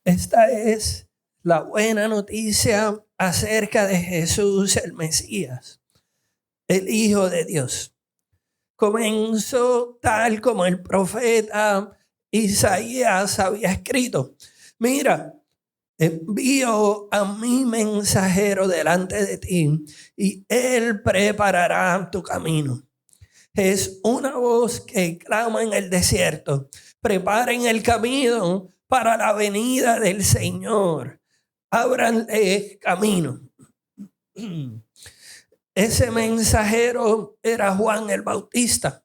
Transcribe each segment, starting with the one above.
Esta es la buena noticia acerca de Jesús el Mesías, el Hijo de Dios. Comenzó tal como el profeta Isaías había escrito. Mira, envío a mi mensajero delante de ti y él preparará tu camino. Es una voz que clama en el desierto: preparen el camino para la venida del Señor. Ábranle camino. Ese mensajero era Juan el Bautista.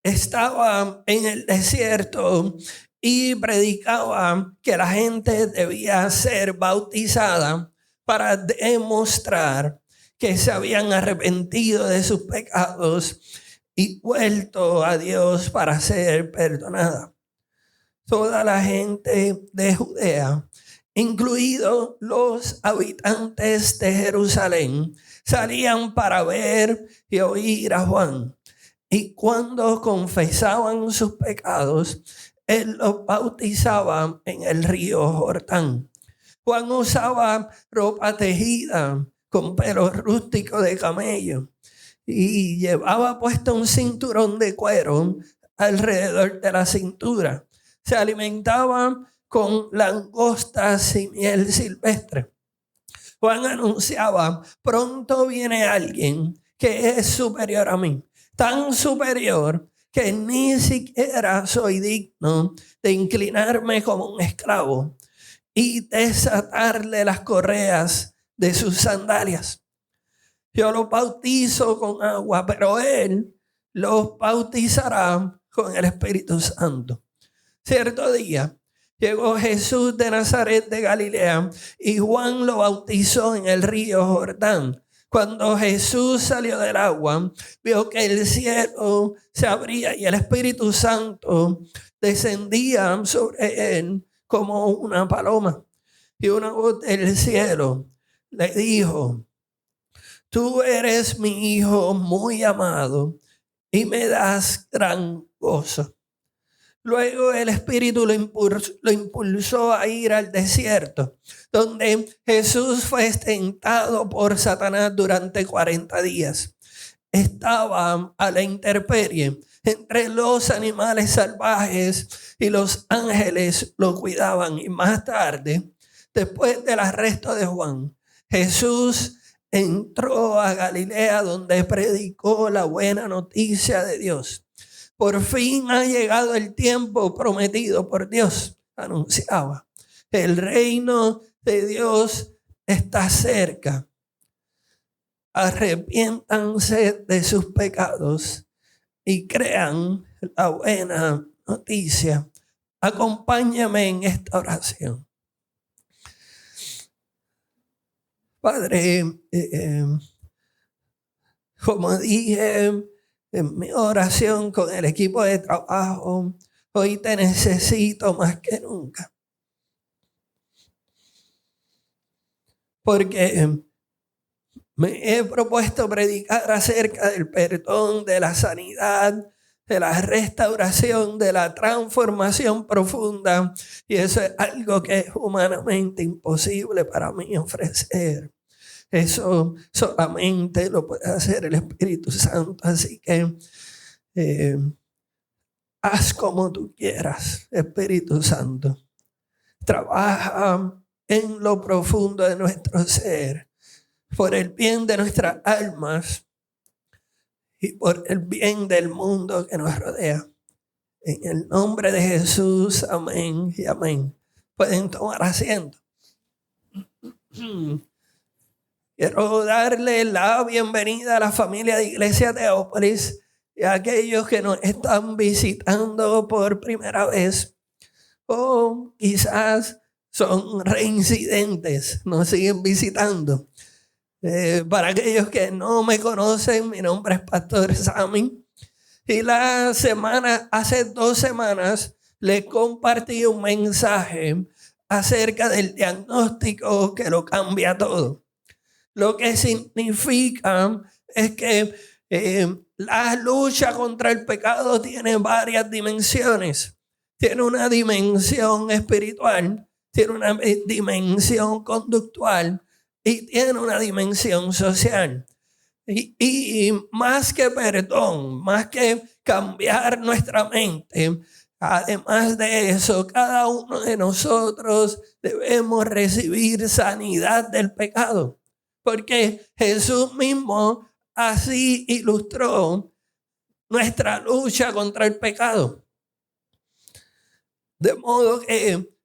Estaba en el desierto y predicaba que la gente debía ser bautizada para demostrar que se habían arrepentido de sus pecados y vuelto a Dios para ser perdonada. Toda la gente de Judea, incluidos los habitantes de Jerusalén, salían para ver y oír a Juan. Y cuando confesaban sus pecados, él los bautizaba en el río Jordán. Juan usaba ropa tejida con pelo rústico de camello y llevaba puesto un cinturón de cuero alrededor de la cintura. Se alimentaba con langostas y miel silvestre. Juan anunciaba: pronto viene alguien que es superior a mí, tan superior que ni siquiera soy digno de inclinarme como un esclavo y desatarle las correas de sus sandalias. Yo los bautizo con agua, pero él los bautizará con el Espíritu Santo. Cierto día llegó Jesús de Nazaret de Galilea y Juan lo bautizó en el río Jordán. Cuando Jesús salió del agua, vio que el cielo se abría y el Espíritu Santo descendía sobre él como una paloma. Y una voz del cielo le dijo: tú eres mi Hijo muy amado y me das gran gozo. Luego el Espíritu lo impulsó a ir al desierto, donde Jesús fue tentado por Satanás durante 40 días. Estaba a la intemperie entre los animales salvajes y los ángeles lo cuidaban. Y más tarde, después del arresto de Juan, Jesús entró a Galilea, donde predicó la buena noticia de Dios. Por fin ha llegado el tiempo prometido por Dios, anunciaba. El reino de Dios está cerca. Arrepiéntanse de sus pecados y crean la buena noticia. Acompáñame en esta oración. Padre, como dije en mi oración con el equipo de trabajo, hoy te necesito más que nunca. Porque me he propuesto predicar acerca del perdón, de la sanidad, de la restauración, de la transformación profunda. Y eso es algo que es humanamente imposible para mí ofrecer. Eso solamente lo puede hacer el Espíritu Santo. Así que haz como tú quieras, Espíritu Santo. Trabaja en lo profundo de nuestro ser, por el bien de nuestras almas y por el bien del mundo que nos rodea. En el nombre de Jesús, amén y amén. Pueden tomar asiento. Quiero darle la bienvenida a la familia de Iglesia Teópolis y a aquellos que nos están visitando por primera vez o quizás son reincidentes, nos siguen visitando. Para aquellos que no me conocen, mi nombre es Pastor Sammy y hace 2 semanas les compartí un mensaje acerca del diagnóstico que lo cambia todo. Lo que significa es que la lucha contra el pecado tiene varias dimensiones. Tiene una dimensión espiritual, tiene una dimensión conductual y tiene una dimensión social. Y más que perdón, más que cambiar nuestra mente, además de eso, cada uno de nosotros debemos recibir sanidad del pecado. Porque Jesús mismo así ilustró nuestra lucha contra el pecado. De modo que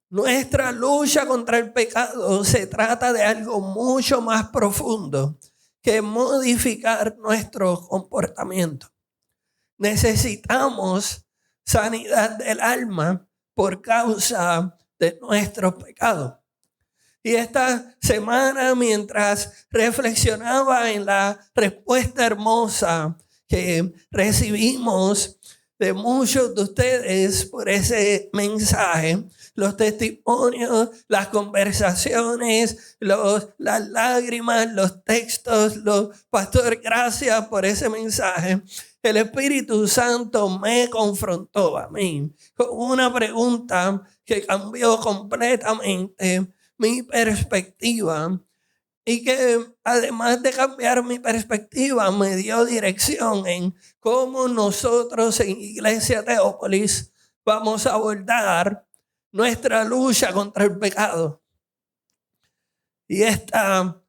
nuestra lucha contra el pecado se trata de algo mucho más profundo que modificar nuestro comportamiento. Necesitamos sanidad del alma por causa de nuestros pecados. Y esta semana, mientras reflexionaba en la respuesta hermosa que recibimos de muchos de ustedes por ese mensaje, los testimonios, las conversaciones, las lágrimas, los textos, pastor, gracias por ese mensaje. El Espíritu Santo me confrontó a mí con una pregunta que cambió completamente mi perspectiva y que además de cambiar mi perspectiva me dio dirección en cómo nosotros en Iglesia Teópolis vamos a abordar nuestra lucha contra el pecado. Y esta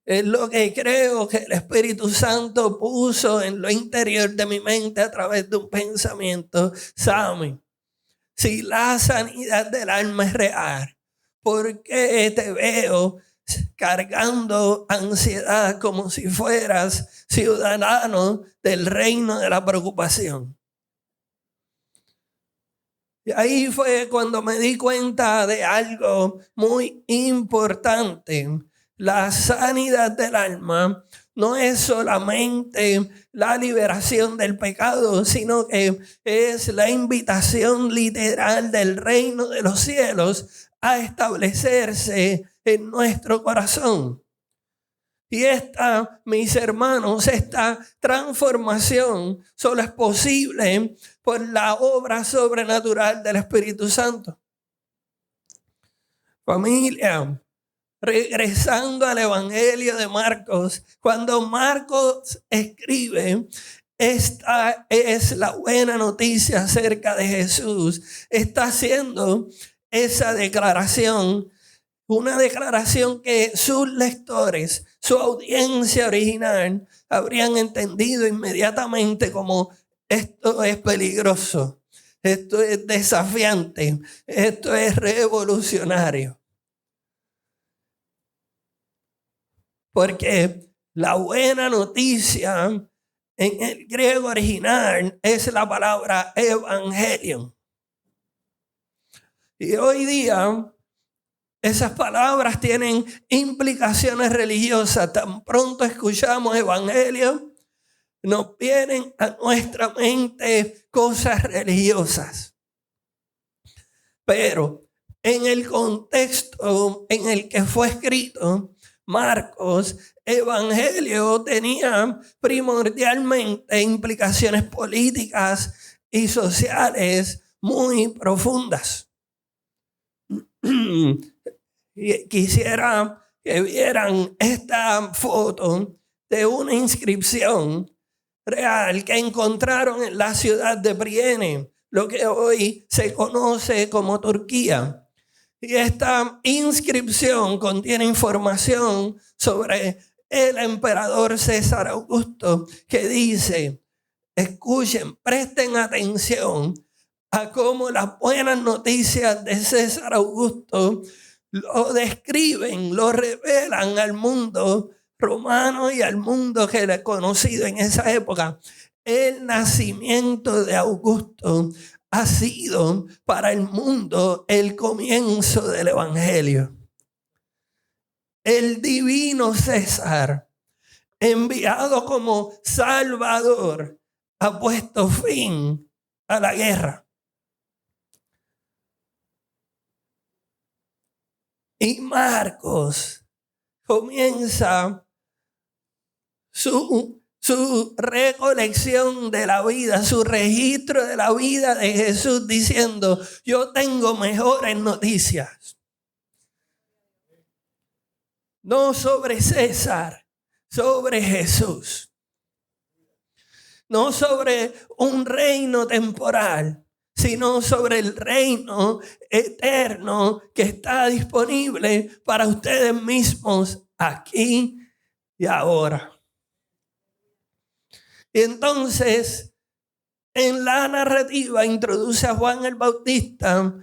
es lo que creo que el Espíritu Santo puso en lo interior de mi mente a través de un pensamiento. Sammy, si la sanidad del alma es real, ¿por qué te veo cargando ansiedad como si fueras ciudadano del reino de la preocupación? Y ahí fue cuando me di cuenta de algo muy importante. La sanidad del alma no es solamente la liberación del pecado, sino que es la invitación literal del reino de los cielos a establecerse en nuestro corazón. Y esta, mis hermanos, esta transformación solo es posible por la obra sobrenatural del Espíritu Santo. Familia, regresando al Evangelio de Marcos, cuando Marcos escribe, esta es la buena noticia acerca de Jesús, está haciendo esa declaración, una declaración que sus lectores, su audiencia original, habrían entendido inmediatamente como: esto es peligroso, esto es desafiante, esto es revolucionario. Porque la buena noticia en el griego original es la palabra evangelion. Y hoy día esas palabras tienen implicaciones religiosas. Tan pronto escuchamos evangelio, nos vienen a nuestra mente cosas religiosas. Pero en el contexto en el que fue escrito Marcos, evangelio tenía primordialmente implicaciones políticas y sociales muy profundas. Quisiera que vieran esta foto de una inscripción real que encontraron en la ciudad de Priene, lo que hoy se conoce como Turquía. Y esta inscripción contiene información sobre el emperador César Augusto, que dice: escuchen, presten atención a cómo las buenas noticias de César Augusto lo describen, lo revelan al mundo romano y al mundo que era conocido en esa época. El nacimiento de Augusto ha sido para el mundo el comienzo del evangelio. El divino César, enviado como Salvador, ha puesto fin a la guerra. Y Marcos comienza su recolección de la vida, su registro de la vida de Jesús, diciendo: yo tengo mejores noticias. no sobre César, sobre Jesús. No sobre un reino temporal, sino sobre el reino eterno que está disponible para ustedes mismos aquí y ahora. Y entonces, en la narrativa introduce a Juan el Bautista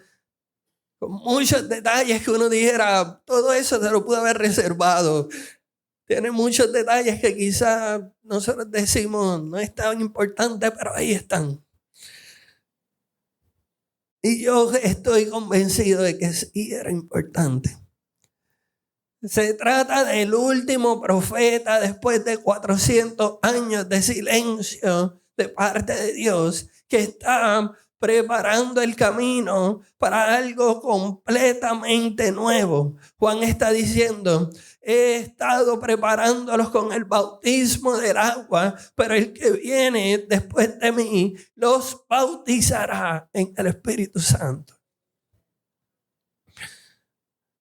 con muchos detalles que uno dijera, todo eso se lo pudo haber reservado. Tiene muchos detalles que quizás nosotros decimos no es tan importante, pero ahí están. Y yo estoy convencido de que sí era importante. Se trata del último profeta después de 400 años de silencio de parte de Dios, que está preparando el camino para algo completamente nuevo. Juan está diciendo, he estado preparándolos con el bautismo del agua, pero el que viene después de mí los bautizará en el Espíritu Santo.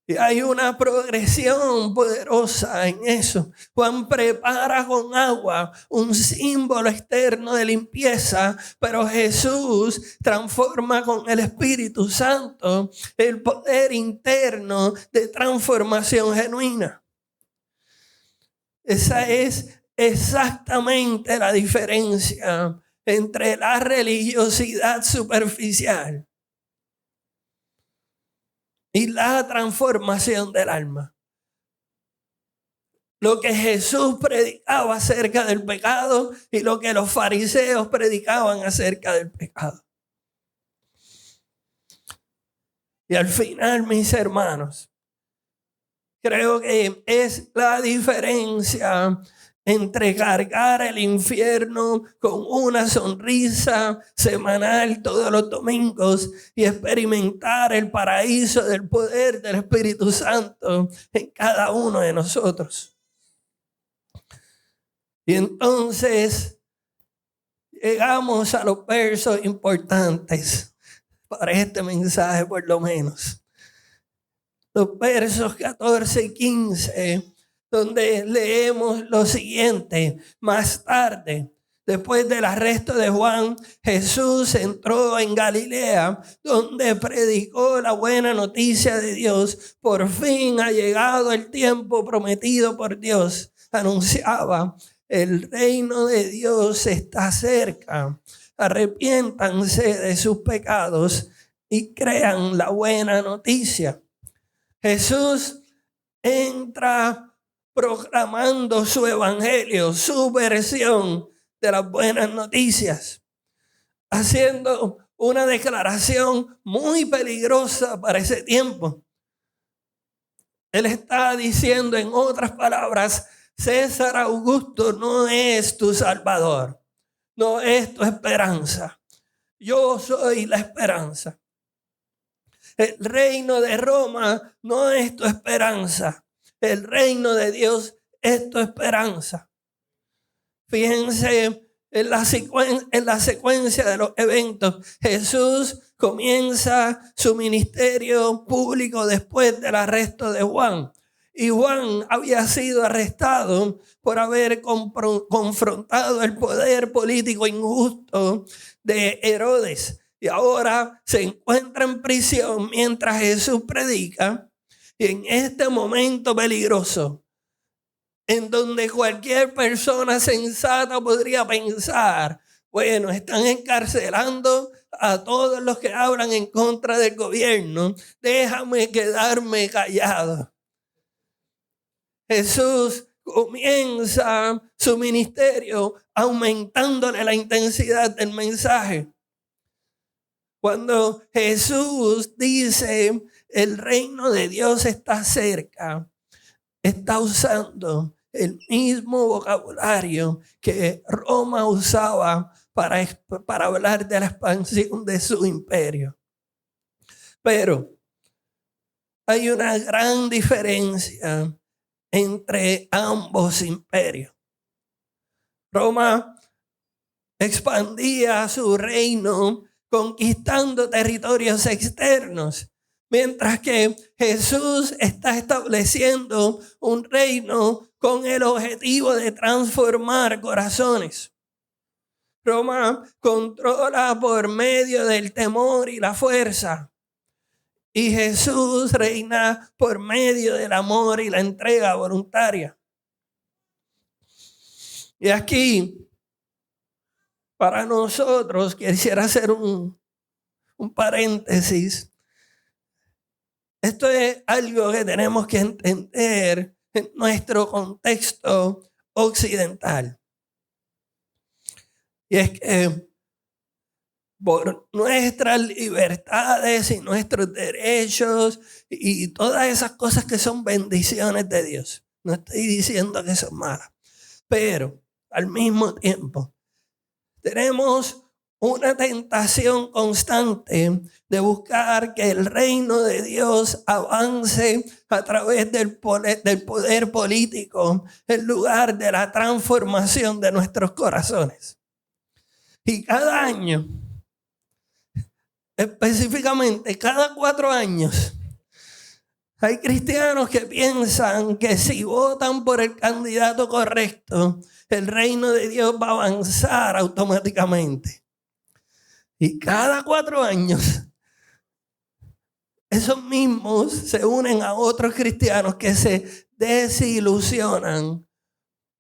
Y hay una progresión poderosa en eso. Juan prepara con agua un símbolo externo de limpieza, pero Jesús transforma con el Espíritu Santo el poder interno de transformación genuina. Esa es exactamente la diferencia entre la religiosidad superficial y la transformación del alma. Lo que Jesús predicaba acerca del pecado y lo que los fariseos predicaban acerca del pecado. Y al final, mis hermanos, creo que es la diferencia entre cargar el infierno con una sonrisa semanal todos los domingos y experimentar el paraíso del poder del Espíritu Santo en cada uno de nosotros. Y entonces llegamos a los versos importantes para este mensaje, por lo menos. Los versos 14 y 15, donde leemos lo siguiente: más tarde, después del arresto de Juan, Jesús entró en Galilea, donde predicó la buena noticia de Dios. Por fin ha llegado el tiempo prometido por Dios. Anunciaba, el reino de Dios está cerca. Arrepiéntanse de sus pecados y crean la buena noticia. Jesús entra proclamando su evangelio, su versión de las buenas noticias, haciendo una declaración muy peligrosa para ese tiempo. Él está diciendo, en otras palabras, César Augusto no es tu salvador, no es tu esperanza. Yo soy la esperanza. El reino de Roma no es tu esperanza. El reino de Dios es tu esperanza. Fíjense en la secuencia de los eventos. Jesús comienza su ministerio público después del arresto de Juan. Y Juan había sido arrestado por haber confrontado el poder político injusto de Herodes. Y ahora se encuentra en prisión mientras Jesús predica. Y en este momento peligroso, en donde cualquier persona sensata podría pensar, bueno, están encarcelando a todos los que hablan en contra del gobierno, déjame quedarme callado. Jesús comienza su ministerio aumentándole la intensidad del mensaje. Cuando Jesús dice, el reino de Dios está cerca, está usando el mismo vocabulario que Roma usaba para hablar de la expansión de su imperio. Pero hay una gran diferencia entre ambos imperios. Roma expandía su reino conquistando territorios externos, Mientras que Jesús está estableciendo un reino con el objetivo de transformar corazones. Roma controla por medio del temor y la fuerza. Y Jesús reina por medio del amor y la entrega voluntaria. Y aquí, para nosotros, quisiera hacer un paréntesis. Esto es algo que tenemos que entender en nuestro contexto occidental. Y es que por nuestras libertades y nuestros derechos y todas esas cosas que son bendiciones de Dios, no estoy diciendo que son malas, pero al mismo tiempo tenemos una tentación constante de buscar que el reino de Dios avance a través del poder político en lugar de la transformación de nuestros corazones. Y cada año, específicamente cada 4 años, hay cristianos que piensan que si votan por el candidato correcto, el reino de Dios va a avanzar automáticamente. Y cada 4 años, esos mismos se unen a otros cristianos que se desilusionan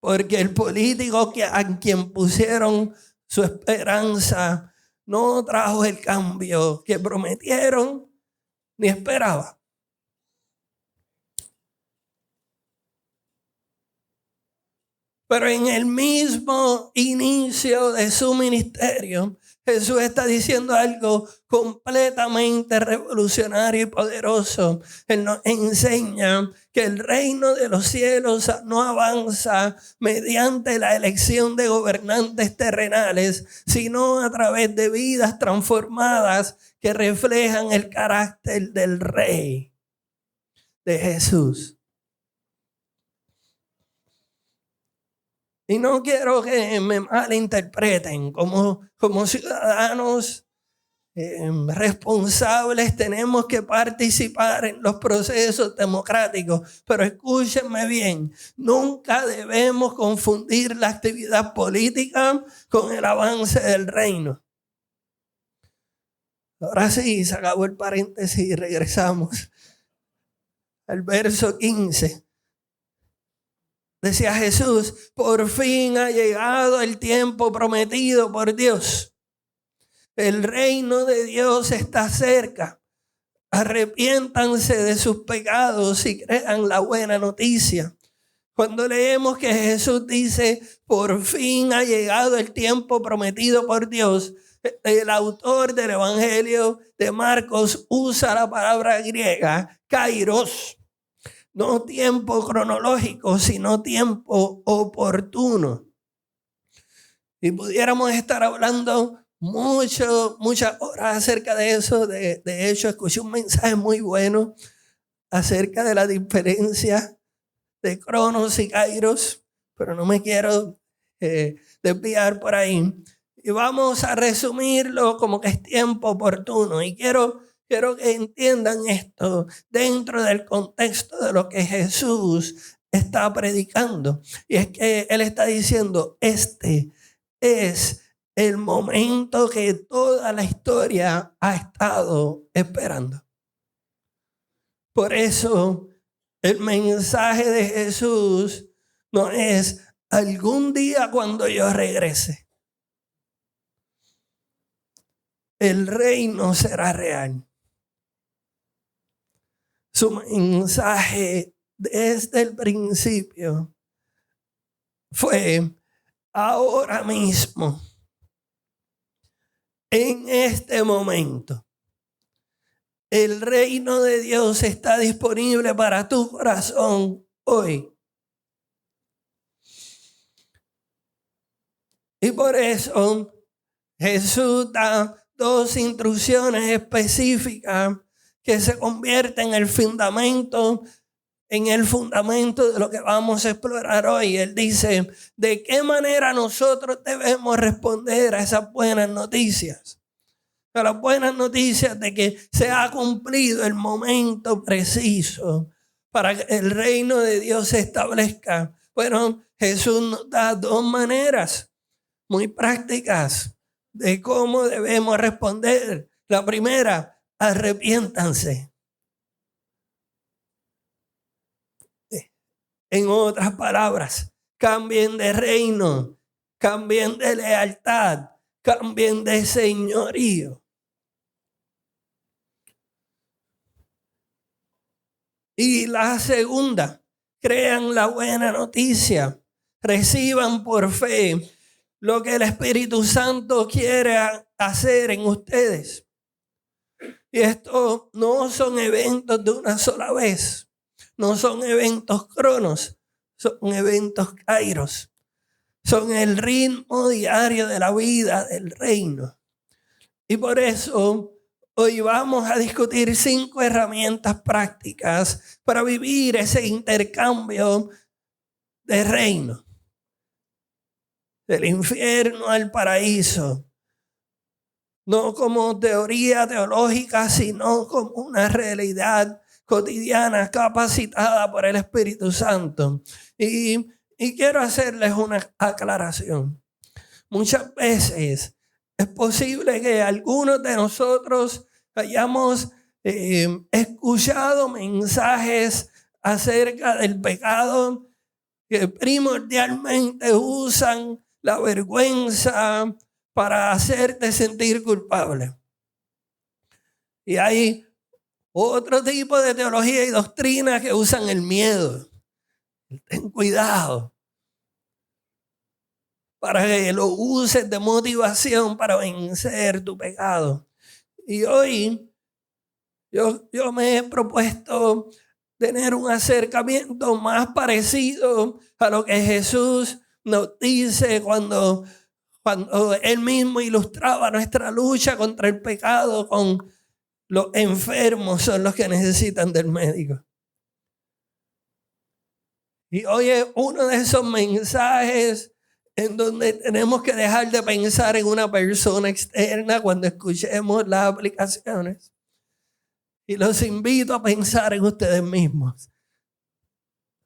porque el político a quien pusieron su esperanza no trajo el cambio que prometieron ni esperaba. Pero en el mismo inicio de su ministerio, Jesús está diciendo algo completamente revolucionario y poderoso. Él nos enseña que el reino de los cielos no avanza mediante la elección de gobernantes terrenales, sino a través de vidas transformadas que reflejan el carácter del Rey, de Jesús. Y no quiero que me malinterpreten. Como ciudadanos responsables tenemos que participar en los procesos democráticos. Pero escúchenme bien, nunca debemos confundir la actividad política con el avance del reino. Ahora sí, se acabó el paréntesis y regresamos al verso 15. Decía Jesús, por fin ha llegado el tiempo prometido por Dios. El reino de Dios está cerca. Arrepiéntanse de sus pecados y crean la buena noticia. Cuando leemos que Jesús dice, por fin ha llegado el tiempo prometido por Dios, el autor del Evangelio de Marcos usa la palabra griega, kairos. No tiempo cronológico, sino tiempo oportuno. Y pudiéramos estar hablando muchas horas acerca de eso. De hecho, escuché un mensaje muy bueno acerca de la diferencia de cronos y kairos, pero no me quiero desviar por ahí. Y vamos a resumirlo como que es tiempo oportuno. Y quiero que entiendan esto dentro del contexto de lo que Jesús está predicando. Y es que Él está diciendo, este es el momento que toda la historia ha estado esperando. Por eso el mensaje de Jesús no es algún día cuando yo regrese. El reino será real. Su mensaje desde el principio fue ahora mismo, en este momento. El reino de Dios está disponible para tu corazón hoy. Y por eso Jesús da 2 instrucciones específicas que se convierten en el fundamento de lo que vamos a explorar hoy. Él dice, ¿de qué manera nosotros debemos responder a esas buenas noticias? a las buenas noticias de que se ha cumplido el momento preciso para que el reino de Dios se establezca. Bueno, Jesús nos da dos maneras muy prácticas de cómo debemos responder. La primera, arrepiéntanse. En otras palabras, cambien de reino, cambien de lealtad, cambien de señorío. Y la segunda, crean la buena noticia, reciban por fe lo que el Espíritu Santo quiere hacer en ustedes. Y esto no son eventos de una sola vez, no son eventos cronos, son eventos kairos. Son el ritmo diario de la vida del reino. Y por eso hoy vamos a discutir 5 herramientas prácticas para vivir ese intercambio de reino. Del infierno al paraíso. No como teoría teológica, sino como una realidad cotidiana capacitada por el Espíritu Santo. Y quiero hacerles una aclaración. Muchas veces es posible que algunos de nosotros hayamos escuchado mensajes acerca del pecado que primordialmente usan la vergüenza para hacerte sentir culpable. Y hay otro tipo de teología y doctrina que usan el miedo. Ten cuidado para que lo uses de motivación para vencer tu pecado. Y hoy yo me he propuesto tener un acercamiento más parecido a lo que Jesús nos dice cuando Él mismo ilustraba nuestra lucha contra el pecado con los enfermos son los que necesitan del médico. Y hoy es uno de esos mensajes en donde tenemos que dejar de pensar en una persona externa cuando escuchemos las aplicaciones. Y los invito a pensar en ustedes mismos.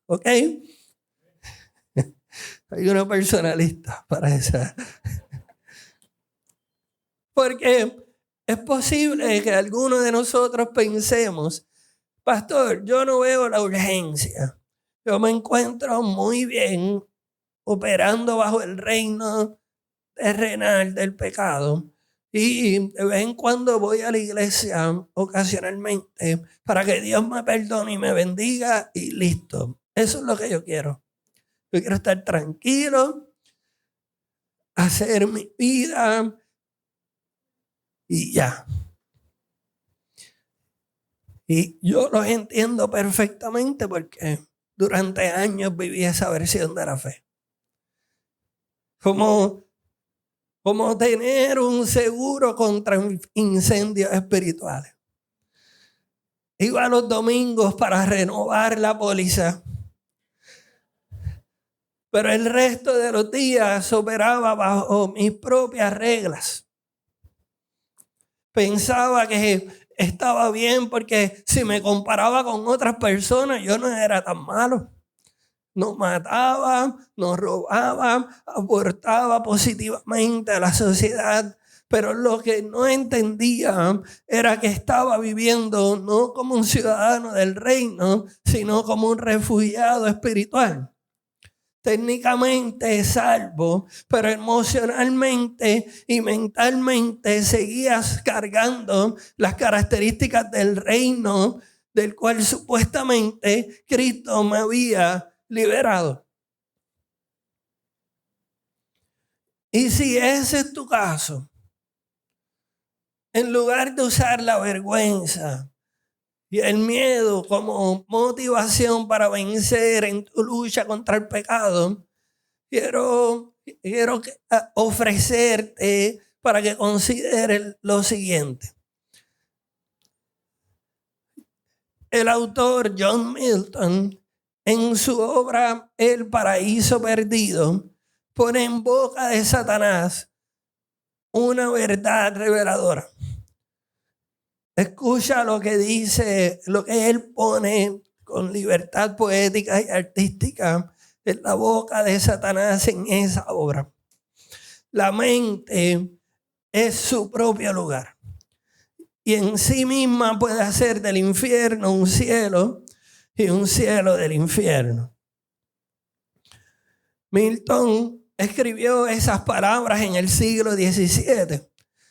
¿Ok? Hay una personalista para esa. Porque es posible que algunos de nosotros pensemos, pastor, yo no veo la urgencia. Yo me encuentro muy bien operando bajo el reino terrenal del pecado. Y de vez en cuando voy a la iglesia ocasionalmente para que Dios me perdone y me bendiga y listo. Eso es lo que yo quiero. Yo quiero estar tranquilo, hacer mi vida y ya. Y yo los entiendo perfectamente porque durante años viví esa versión de la fe. Como tener un seguro contra incendios espirituales. Iba los domingos para renovar la póliza, pero el resto de los días operaba bajo mis propias reglas. Pensaba que estaba bien porque si me comparaba con otras personas, yo no era tan malo. No mataba, no robaba, aportaba positivamente a la sociedad. Pero lo que no entendía era que estaba viviendo no como un ciudadano del reino, sino como un refugiado espiritual. Técnicamente salvo, pero emocionalmente y mentalmente seguías cargando las características del reino del cual supuestamente Cristo me había liberado. Y si ese es tu caso, en lugar de usar la vergüenza y el miedo como motivación para vencer en tu lucha contra el pecado, quiero ofrecerte para que consideres lo siguiente. El autor John Milton, en su obra El Paraíso Perdido, pone en boca de Satanás una verdad reveladora. Escucha lo que dice, lo que él pone con libertad poética y artística en la boca de Satanás en esa obra. La mente es su propio lugar y en sí misma puede hacer del infierno un cielo y un cielo del infierno. Milton escribió esas palabras en el siglo XVII,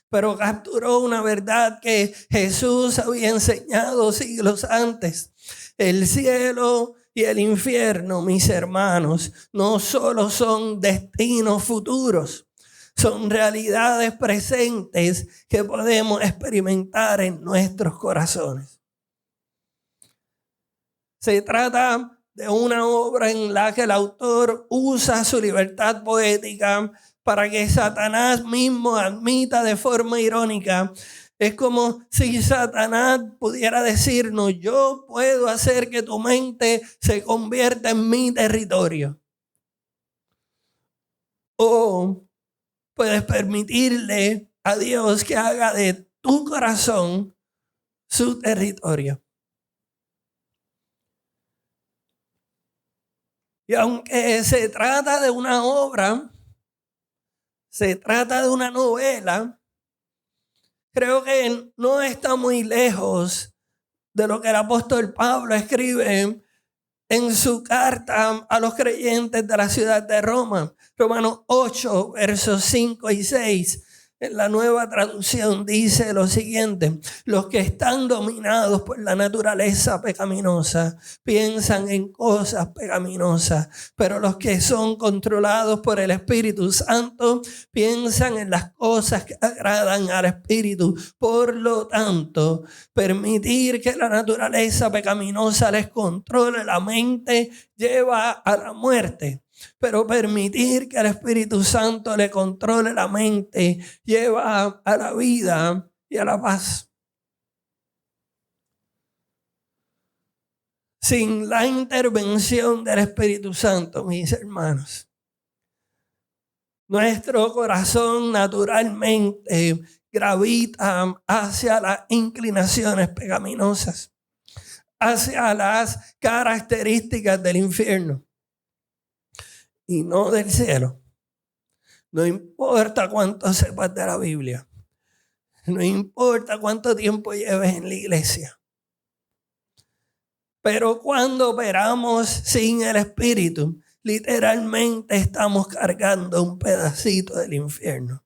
pero capturó una verdad que Jesús había enseñado siglos antes. El cielo y el infierno, mis hermanos, no solo son destinos futuros, son realidades presentes que podemos experimentar en nuestros corazones. Se trata de una obra en la que el autor usa su libertad poética para que Satanás mismo admita de forma irónica. Es como si Satanás pudiera decirnos: yo puedo hacer que tu mente se convierta en mi territorio. O puedes permitirle a Dios que haga de tu corazón su territorio. Y aunque se trata de una obra, se trata de una novela, creo que no está muy lejos de lo que el apóstol Pablo escribe en su carta a los creyentes de la ciudad de Roma. Romanos 8, versos 5 y 6. En la Nueva Traducción dice lo siguiente: los que están dominados por la naturaleza pecaminosa piensan en cosas pecaminosas, pero los que son controlados por el Espíritu Santo piensan en las cosas que agradan al Espíritu. Por lo tanto, permitir que la naturaleza pecaminosa les controle la mente lleva a la muerte. Pero permitir que el Espíritu Santo le controle la mente lleva a la vida y a la paz. Sin la intervención del Espíritu Santo, mis hermanos, nuestro corazón naturalmente gravita hacia las inclinaciones pecaminosas, hacia las características del infierno y no del cielo. No importa cuánto sepas de la Biblia, no importa cuánto tiempo lleves en la iglesia, pero cuando operamos sin el Espíritu, literalmente estamos cargando un pedacito del infierno.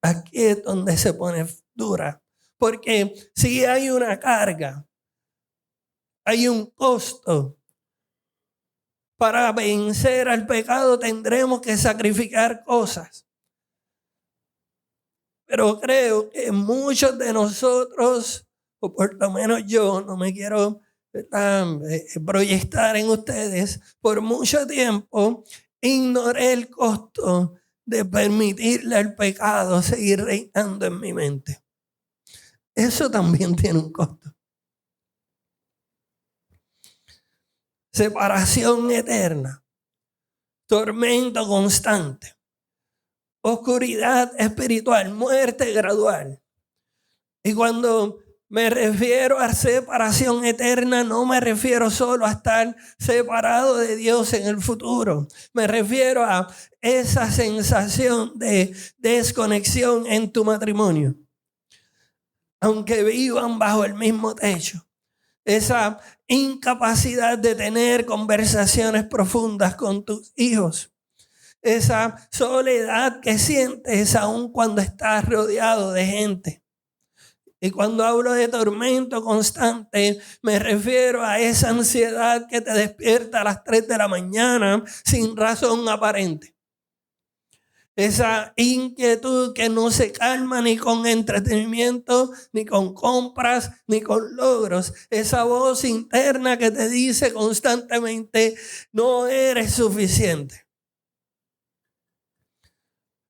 Aquí es donde se pone dura, porque si hay una carga, hay un costo. Para vencer al pecado tendremos que sacrificar cosas. Pero creo que muchos de nosotros, o por lo menos yo, no me quiero proyectar en ustedes, por mucho tiempo ignoré el costo de permitirle al pecado seguir reinando en mi mente. Eso también tiene un costo. Separación eterna, tormento constante, oscuridad espiritual, muerte gradual. Y cuando me refiero a separación eterna, no me refiero solo a estar separado de Dios en el futuro. Me refiero a esa sensación de desconexión en tu matrimonio, aunque vivan bajo el mismo techo. Esa incapacidad de tener conversaciones profundas con tus hijos. Esa soledad que sientes aun cuando estás rodeado de gente. Y cuando hablo de tormento constante, me refiero a esa ansiedad que te despierta a las 3 de la mañana sin razón aparente. Esa inquietud que no se calma ni con entretenimiento, ni con compras, ni con logros. Esa voz interna que te dice constantemente: no eres suficiente.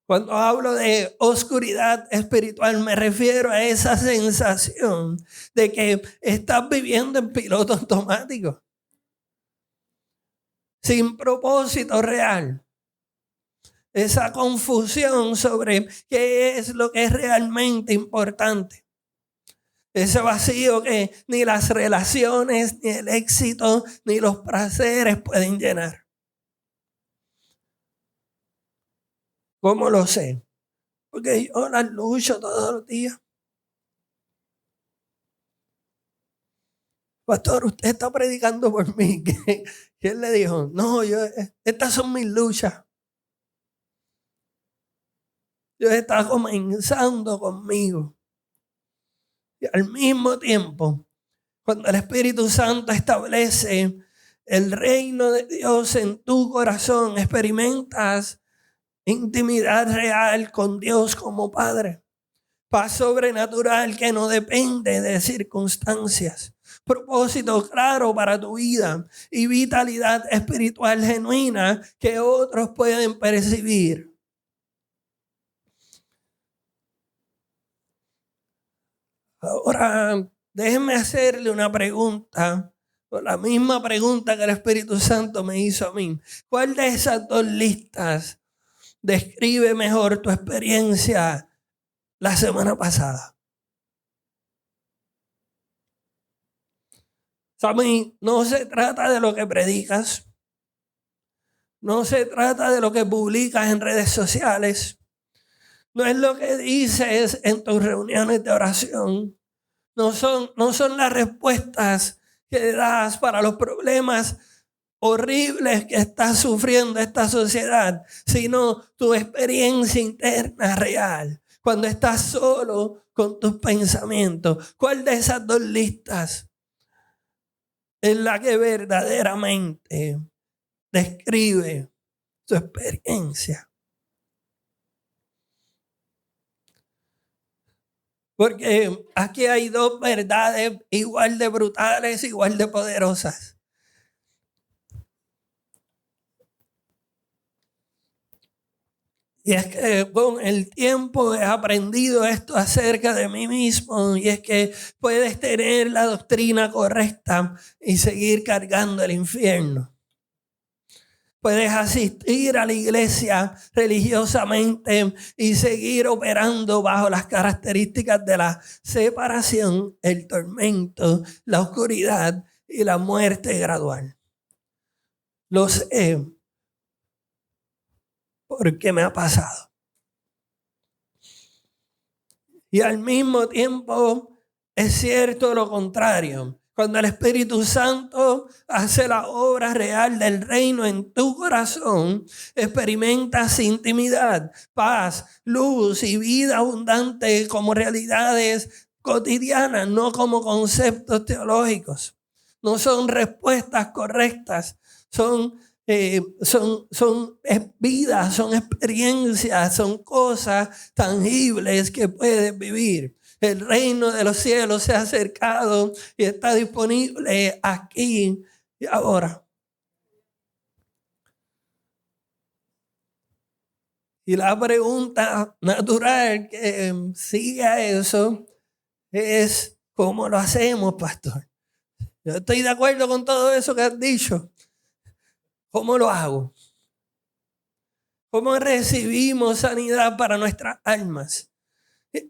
Cuando hablo de oscuridad espiritual, me refiero a esa sensación de que estás viviendo en piloto automático, sin propósito real. Esa confusión sobre qué es lo que es realmente importante. Ese vacío que ni las relaciones, ni el éxito, ni los placeres pueden llenar. ¿Cómo lo sé? Porque yo las lucho todos los días. Pastor, usted está predicando por mí. ¿Quién le dijo? No, estas son mis luchas. Dios está comenzando conmigo. Y al mismo tiempo, cuando el Espíritu Santo establece el reino de Dios en tu corazón, experimentas intimidad real con Dios como Padre. Paz sobrenatural que no depende de circunstancias. Propósito claro para tu vida y vitalidad espiritual genuina que otros pueden percibir. Ahora, déjenme hacerle una pregunta, la misma pregunta que el Espíritu Santo me hizo a mí. ¿Cuál de esas dos listas describe mejor tu experiencia la semana pasada? Sammy, no se trata de lo que predicas, no se trata de lo que publicas en redes sociales, no es lo que dices en tus reuniones de oración, no son las respuestas que das para los problemas horribles que está sufriendo esta sociedad, sino tu experiencia interna real, cuando estás solo con tus pensamientos. ¿Cuál de esas dos listas es la que verdaderamente describe tu experiencia? Porque aquí hay dos verdades igual de brutales, igual de poderosas. Y es que con el tiempo he aprendido esto acerca de mí mismo, y es que puedes tener la doctrina correcta y seguir cargando el infierno. Puedes asistir a la iglesia religiosamente y seguir operando bajo las características de la separación, el tormento, la oscuridad y la muerte gradual. Lo sé porque me ha pasado. Y al mismo tiempo es cierto lo contrario. Cuando el Espíritu Santo hace la obra real del reino en tu corazón, experimentas intimidad, paz, luz y vida abundante como realidades cotidianas, no como conceptos teológicos. No son respuestas correctas, son vidas, son experiencias, son cosas tangibles que puedes vivir. El reino de los cielos se ha acercado y está disponible aquí y ahora. Y la pregunta natural que sigue a eso es: ¿cómo lo hacemos, pastor? Yo estoy de acuerdo con todo eso que has dicho. ¿Cómo lo hago? ¿Cómo recibimos sanidad para nuestras almas?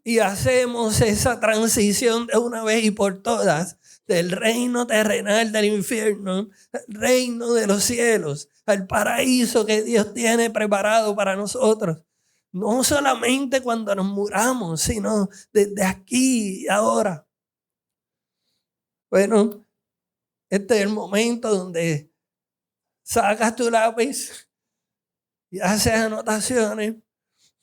Y hacemos esa transición de una vez y por todas del reino terrenal del infierno al reino de los cielos, al paraíso que Dios tiene preparado para nosotros. No solamente cuando nos muramos, sino desde aquí y ahora. Bueno, este es el momento donde sacas tu lápiz y haces anotaciones,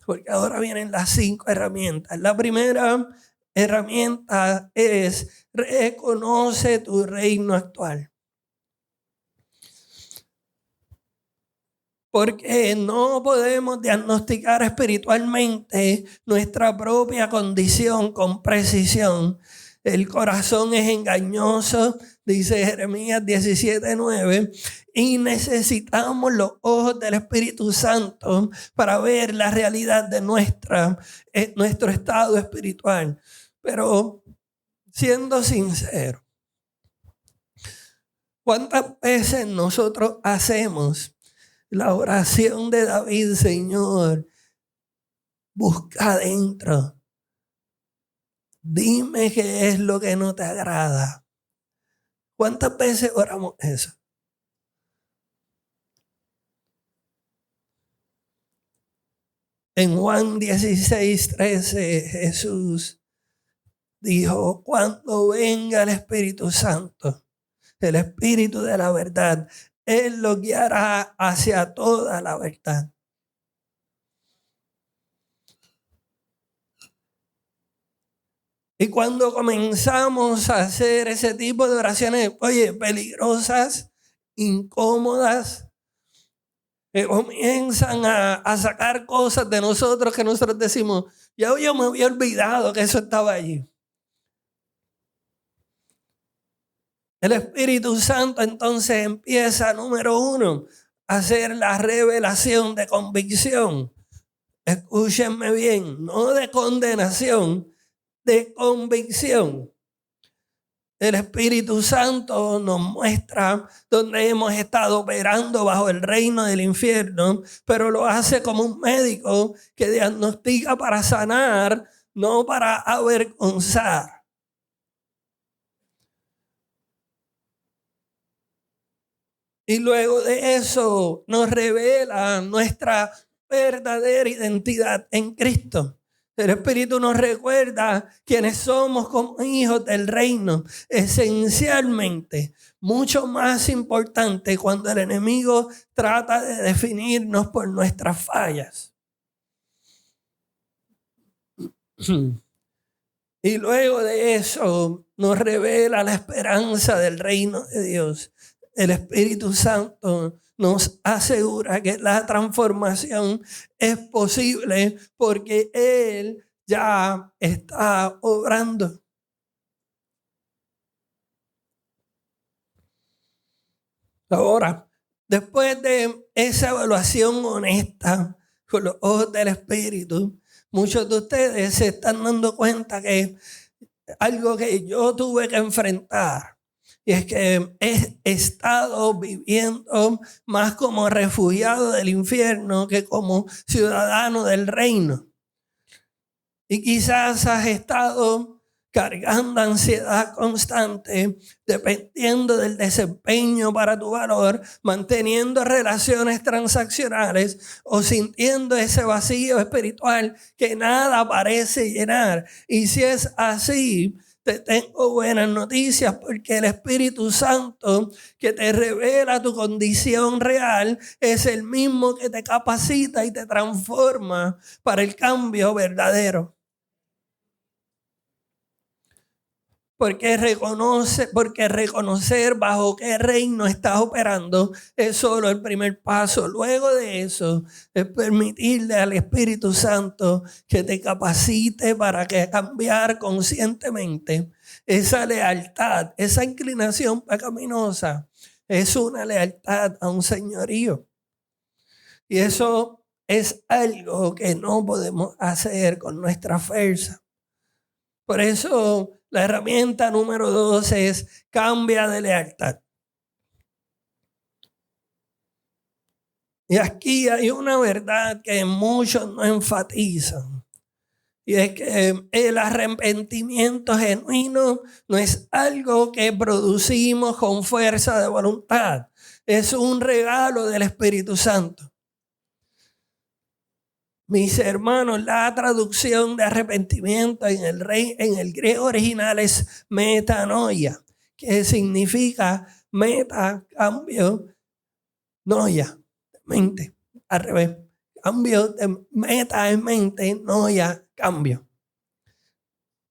porque ahora vienen las 5 herramientas. La primera herramienta es: reconoce tu reino actual. Porque no podemos diagnosticar espiritualmente nuestra propia condición con precisión. El corazón es engañoso, dice Jeremías 17:9, y necesitamos los ojos del Espíritu Santo para ver la realidad de nuestro estado espiritual. Pero siendo sincero, ¿cuántas veces nosotros hacemos la oración de David? Señor, busca adentro Dime qué es lo que no te agrada. ¿Cuántas veces oramos eso? En Juan 16:13, Jesús dijo: cuando venga el Espíritu Santo, el Espíritu de la verdad, Él lo guiará hacia toda la verdad. Y cuando comenzamos a hacer ese tipo de oraciones, oye, peligrosas, incómodas, que comienzan a sacar cosas de nosotros que nosotros decimos, ya yo me había olvidado que eso estaba allí. El Espíritu Santo entonces empieza, número 1, a hacer la revelación de convicción. Escúchenme bien, no de condenación, de convicción. El Espíritu Santo nos muestra dónde hemos estado operando bajo el reino del infierno, pero lo hace como un médico que diagnostica para sanar, no para avergonzar. Y luego de eso nos revela nuestra verdadera identidad en Cristo. El Espíritu nos recuerda quiénes somos como hijos del reino. Esencialmente, mucho más importante cuando el enemigo trata de definirnos por nuestras fallas. Y luego de eso nos revela la esperanza del reino de Dios. El Espíritu Santo nos asegura que la transformación es posible porque Él ya está obrando. Ahora, después de esa evaluación honesta con los ojos del Espíritu, muchos de ustedes se están dando cuenta que algo que yo tuve que enfrentar, y es que he estado viviendo más como refugiado del infierno que como ciudadano del reino. Y quizás has estado cargando ansiedad constante, dependiendo del desempeño para tu valor, manteniendo relaciones transaccionales o sintiendo ese vacío espiritual que nada parece llenar. Y si es así, te tengo buenas noticias, porque el Espíritu Santo que te revela tu condición real es el mismo que te capacita y te transforma para el cambio verdadero. Porque reconocer bajo qué reino estás operando es solo el primer paso. Luego de eso es permitirle al Espíritu Santo que te capacite para que cambiar conscientemente esa lealtad, esa inclinación pecaminosa. Es una lealtad a un señorío. Y eso es algo que no podemos hacer con nuestra fuerza. Por eso la herramienta número 2 es cambia de lealtad. Y aquí hay una verdad que muchos no enfatizan. Y es que el arrepentimiento genuino no es algo que producimos con fuerza de voluntad. Es un regalo del Espíritu Santo. Mis hermanos, la traducción de arrepentimiento en el griego original es metanoia, que significa meta, cambio, noia, mente, al revés. Cambio de meta en mente, noia, cambio.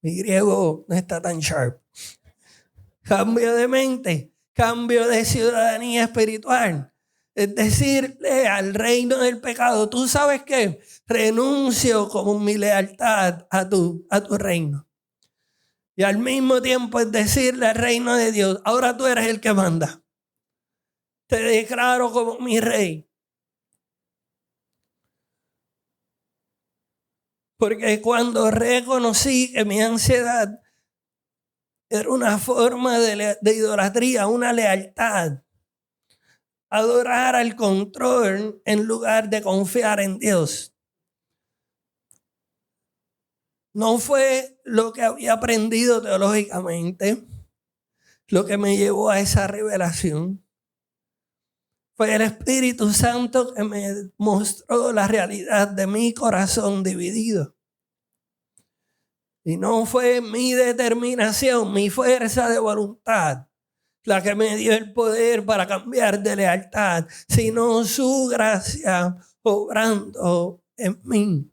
Mi griego no está tan sharp. Cambio de mente, cambio de ciudadanía espiritual. Es decirle al reino del pecado, ¿tú sabes qué? Renuncio con mi lealtad a tu reino. Y al mismo tiempo es decirle al reino de Dios, ahora tú eres el que manda. Te declaro como mi rey. Porque cuando reconocí que mi ansiedad era una forma de idolatría, una lealtad, adorar al control en lugar de confiar en Dios. No fue lo que había aprendido teológicamente lo que me llevó a esa revelación. Fue el Espíritu Santo que me mostró la realidad de mi corazón dividido. Y no fue mi determinación, mi fuerza de voluntad la que me dio el poder para cambiar de lealtad, sino su gracia obrando en mí.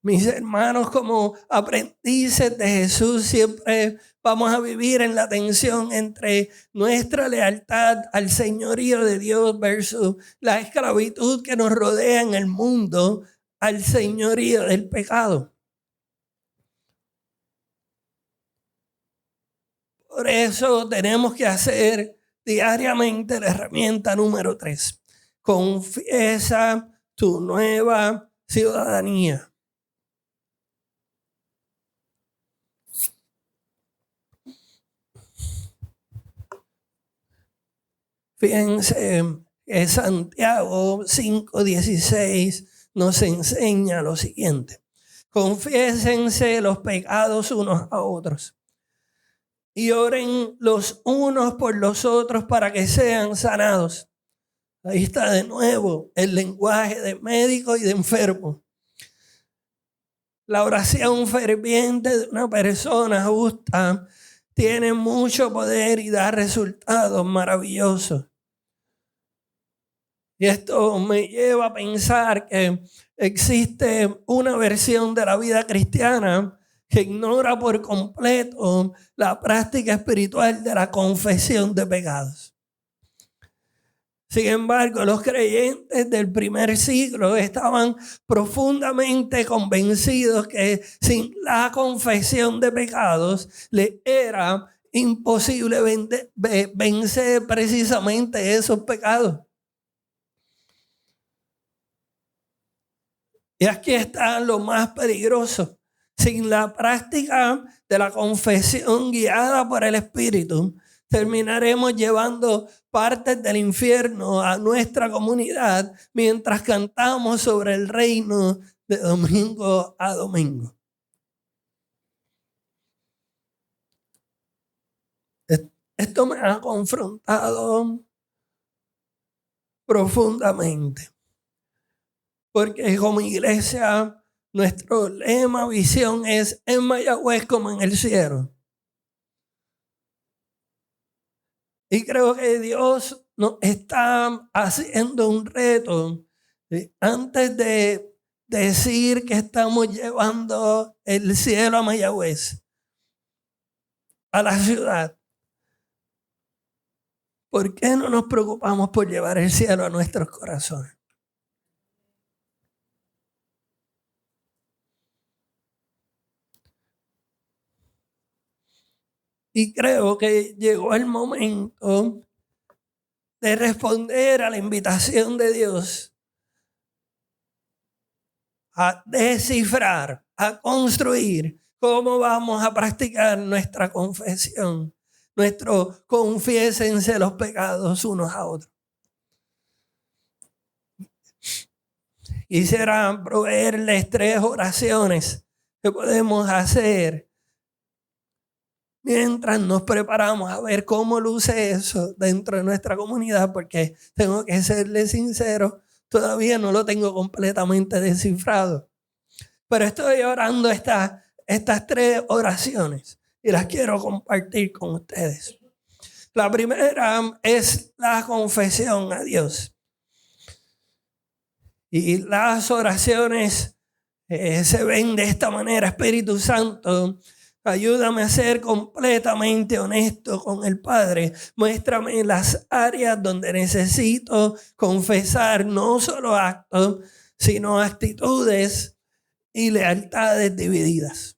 Mis hermanos, como aprendices de Jesús, siempre vamos a vivir en la tensión entre nuestra lealtad al señorío de Dios versus la esclavitud que nos rodea en el mundo al señorío del pecado. Por eso tenemos que hacer diariamente la herramienta número 3. Confiesa tu nueva ciudadanía. Fíjense que Santiago 5:16 nos enseña lo siguiente. Confiésense los pecados unos a otros y oren los unos por los otros para que sean sanados. Ahí está de nuevo el lenguaje de médico y de enfermo. La oración ferviente de una persona justa tiene mucho poder y da resultados maravillosos. Y esto me lleva a pensar que existe una versión de la vida cristiana que ignora por completo la práctica espiritual de la confesión de pecados. Sin embargo, los creyentes del primer siglo estaban profundamente convencidos que sin la confesión de pecados le era imposible vencer precisamente esos pecados. Y aquí está lo más peligroso. Sin la práctica de la confesión guiada por el Espíritu, terminaremos llevando partes del infierno a nuestra comunidad mientras cantamos sobre el reino de domingo a domingo. Esto me ha confrontado profundamente. Porque como iglesia, nuestro lema, visión es en Mayagüez como en el cielo. Y creo que Dios nos está haciendo un reto. Antes de decir que estamos llevando el cielo a Mayagüez, a la ciudad, ¿por qué no nos preocupamos por llevar el cielo a nuestros corazones? Y creo que llegó el momento de responder a la invitación de Dios a descifrar, a construir cómo vamos a practicar nuestra confesión, nuestro confiésense los pecados unos a otros. Quisiera proveerles 3 oraciones que podemos hacer mientras nos preparamos a ver cómo luce eso dentro de nuestra comunidad, porque tengo que serles sincero, todavía no lo tengo completamente descifrado. Pero estoy orando estas 3 oraciones y las quiero compartir con ustedes. La primera es la confesión a Dios. Y las oraciones se ven de esta manera. Espíritu Santo, ayúdame a ser completamente honesto con el Padre. Muéstrame las áreas donde necesito confesar no solo actos, sino actitudes y lealtades divididas.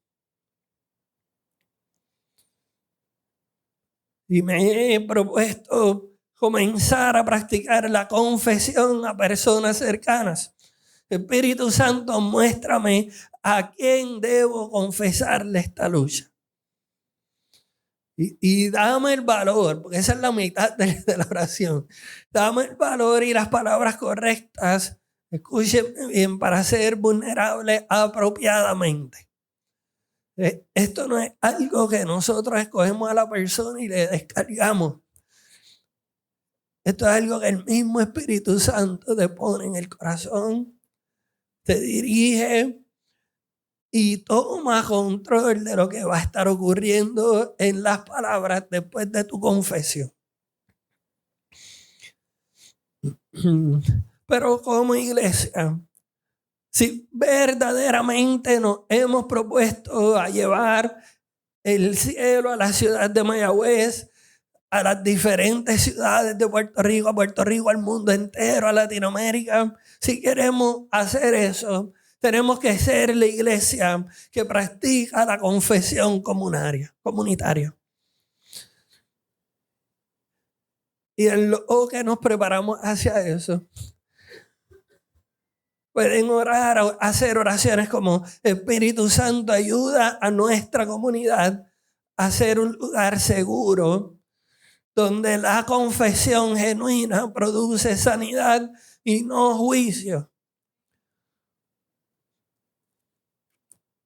Y me he propuesto comenzar a practicar la confesión a personas cercanas. Espíritu Santo, muéstrame a quién debo confesarle esta lucha. Y dame el valor, porque esa es la mitad de la oración. Dame el valor y las palabras correctas Escuchen bien, para ser vulnerable apropiadamente. Esto no es algo que nosotros escogemos a la persona y le descargamos. Esto es algo que el mismo Espíritu Santo te pone en el corazón, te dirige y toma control de lo que va a estar ocurriendo en las palabras después de tu confesión. Pero como iglesia, si verdaderamente nos hemos propuesto a llevar el cielo a la ciudad de Mayagüez, a las diferentes ciudades de Puerto Rico, al mundo entero, a Latinoamérica, si queremos hacer eso, tenemos que ser la iglesia que practica la confesión comunitaria. Y en lo que nos preparamos hacia eso, pueden orar, hacer oraciones como: Espíritu Santo, ayuda a nuestra comunidad a ser un lugar seguro donde la confesión genuina produce sanidad y no juicio.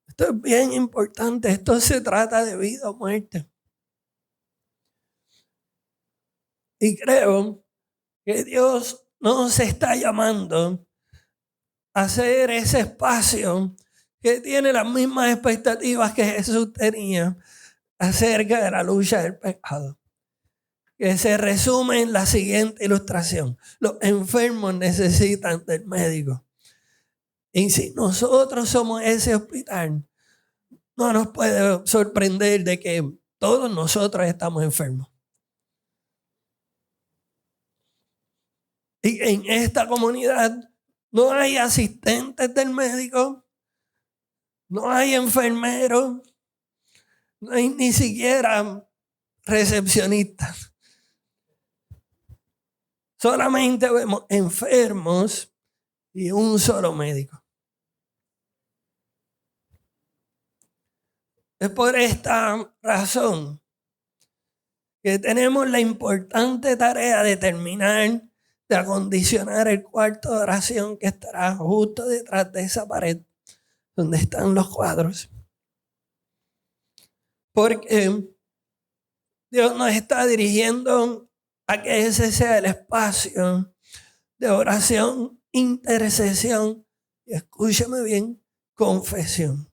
Esto es bien importante. Esto se trata de vida o muerte. Y creo que Dios nos está llamando a hacer ese espacio que tiene las mismas expectativas que Jesús tenía acerca de la lucha del pecado, que se resume en la siguiente ilustración: los enfermos necesitan del médico. Y si nosotros somos ese hospital, no nos puede sorprender de que todos nosotros estamos enfermos. Y en esta comunidad no hay asistentes del médico, no hay enfermeros, no hay ni siquiera recepcionistas. Solamente vemos enfermos y un solo médico. Es por esta razón que tenemos la importante tarea de terminar de acondicionar el cuarto de oración que estará justo detrás de esa pared donde están los cuadros. Porque Dios nos está dirigiendo a que ese sea el espacio de oración, intercesión y, escúchame bien, confesión.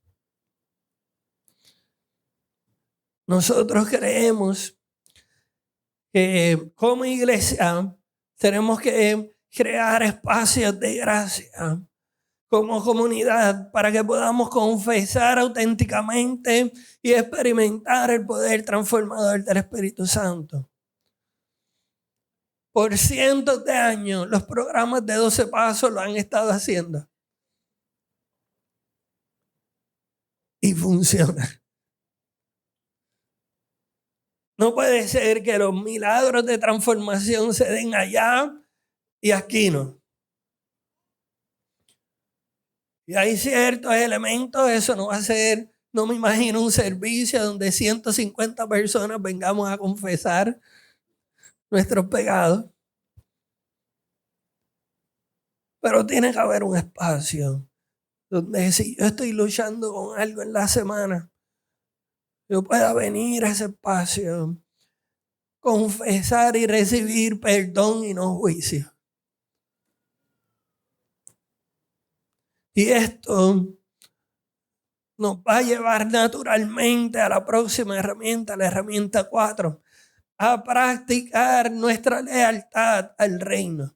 Nosotros creemos que como iglesia tenemos que crear espacios de gracia como comunidad para que podamos confesar auténticamente y experimentar el poder transformador del Espíritu Santo. Por cientos de años los programas de 12 pasos lo han estado haciendo. Y funciona. No puede ser que los milagros de transformación se den allá y aquí no. Y hay ciertos elementos, eso no va a ser, no me imagino un servicio donde 150 personas vengamos a confesar nuestros pecados. Pero tiene que haber un espacio donde si yo estoy luchando con algo en la semana, yo pueda venir a ese espacio, confesar y recibir perdón y no juicio. Y esto nos va a llevar naturalmente a la próxima herramienta, la herramienta 4, a practicar nuestra lealtad al reino.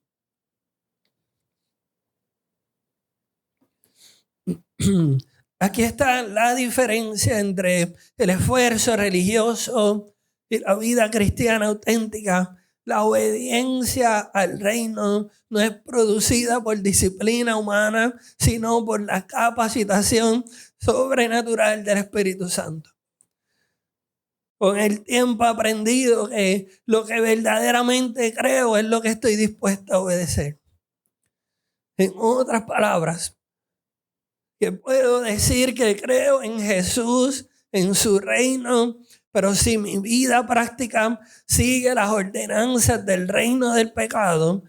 Aquí está la diferencia entre el esfuerzo religioso y la vida cristiana auténtica. La obediencia al reino no es producida por disciplina humana, sino por la capacitación sobrenatural del Espíritu Santo. Con el tiempo he aprendido que lo que verdaderamente creo es lo que estoy dispuesto a obedecer. En otras palabras, que puedo decir que creo en Jesús, en su reino, pero si mi vida práctica sigue las ordenanzas del reino del pecado,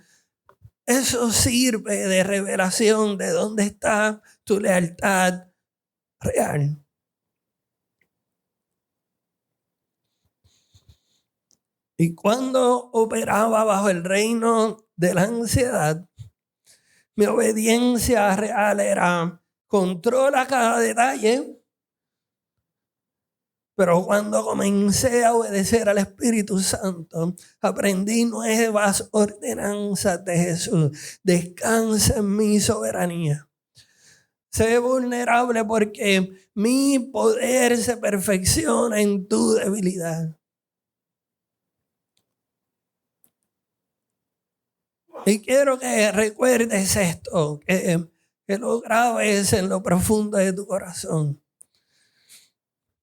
Eso sirve de revelación de dónde está tu lealtad real. Y cuando operaba bajo el reino de la ansiedad, mi obediencia real era controla cada detalle. Pero cuando comencé a obedecer al Espíritu Santo, aprendí nuevas ordenanzas de Jesús. Descansa en mi soberanía. Sé vulnerable porque mi poder se perfecciona en tu debilidad. Y quiero que recuerdes esto, que lo grabes en lo profundo de tu corazón.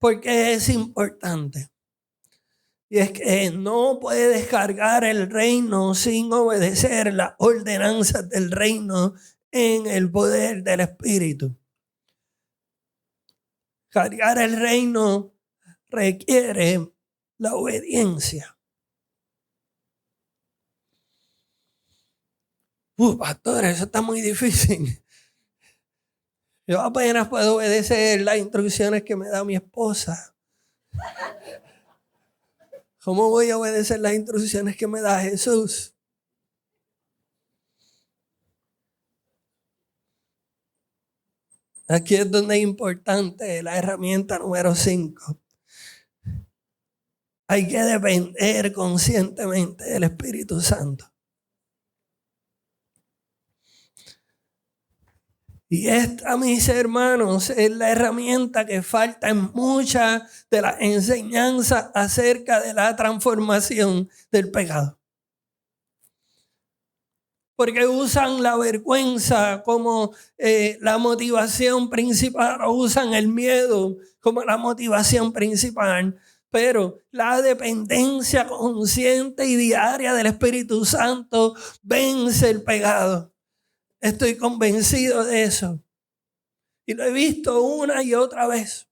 Porque es importante. Y es que no puedes cargar el reino sin obedecer las ordenanzas del reino en el poder del Espíritu. Cargar el reino requiere la obediencia. Pastor, eso está muy difícil. Yo apenas puedo obedecer las instrucciones que me da mi esposa. ¿Cómo voy a obedecer las instrucciones que me da Jesús? Aquí es donde es importante la herramienta número 5. Hay que depender conscientemente del Espíritu Santo. Y esta, mis hermanos, es la herramienta que falta en muchas de las enseñanzas acerca de la transformación del pecado. Porque usan la vergüenza como la motivación principal, o usan el miedo como la motivación principal. Pero la dependencia consciente y diaria del Espíritu Santo vence el pecado. Estoy convencido de eso. Y lo he visto una y otra vez.